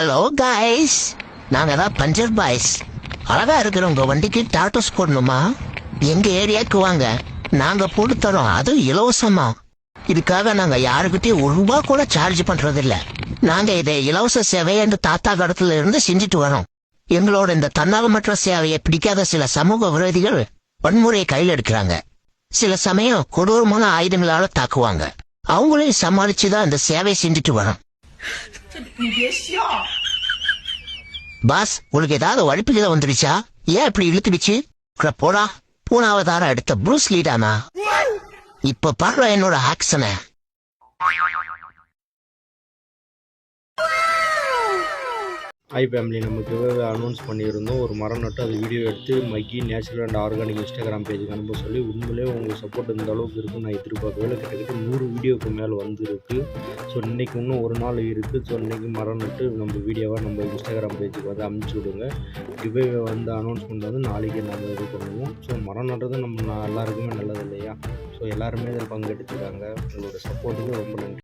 Hello guys, நாங்க தான் puncture boys. அழகா இருக்கிற உங்க வண்டிக்கு டாட்டோஸ் போடணுமா? எங்க ஏரியாவுக்கு வாங்க, நாங்க போட்டு தரோம், அதுவும் இலவசமா. இதுக்காக நாங்க யாருக்கிட்டையும் ₹1 கூட சார்ஜ் பண்றதில்ல. நாங்க இதை இலவச சேவையை இந்த தாத்தா காலத்துல இருந்து செஞ்சுட்டு வரோம். எங்களோட இந்த தன்னார்வமற்ற சேவையை பிடிக்காத சில சமூக விரோதிகள் வன்முறையை கையில் எடுக்கிறாங்க. சில சமயம் கொடூரமான ஆயுதங்களால தாக்குவாங்க. அவங்களையும் சமாளிச்சுதான் இந்த சேவை செஞ்சுட்டு வரோம். பாஸ், உங்களுக்கு ஏதாவது வழிப்புகளை வந்துடுச்சா? ஏன் இப்படி இழுத்துடுச்சு? போடா, பூனாவதாரம் எடுத்த ப்ரூஸ் லீடானா? இப்ப பாடுற என்னோட ஆக்சனை. ஹாய் ஃபேமிலி, நம்ம கிவ்அவே அனௌன்ஸ் பண்ணியிருந்தோம். ஒரு மரம் நட்டு அது வீடியோ எடுத்து மக்கி நேச்சுரல் அண்ட் ஆர்கானிக் இன்ஸ்டாகிராம் பேஜுக்கு அனுப்ப சொல்லி. உண்மையிலே உங்கள் சப்போர்ட் இந்த அளவுக்கு இருக்குன்னு நான் எதிர்பார்க்கவே. கிட்டத்தட்ட 100 வீடியோக்கு மேலே வந்துருக்கு. ஸோ இன்றைக்கி இன்னும் ஒரு நாள் இருக்குது. ஸோ இன்றைக்கி மரம் நட்டு நம்ம வீடியோவை நம்ம இன்ஸ்டாகிராம் பேஜுக்கு வந்து அனுப்பிச்சி விடுங்க. கிவ்அவே வந்து அனௌன்ஸ்மெண்ட் வந்து நாளைக்கு நம்ம இது பண்ணுவோம். ஸோ மரம் நட்டுறது நம்ம எல்லாருக்குமே நல்லது இல்லையா? ஸோ எல்லாருமே இதில் பங்கெடுத்துக்கிறாங்க. உங்களோட சப்போர்ட்டுக்கு ரொம்ப நன்றி.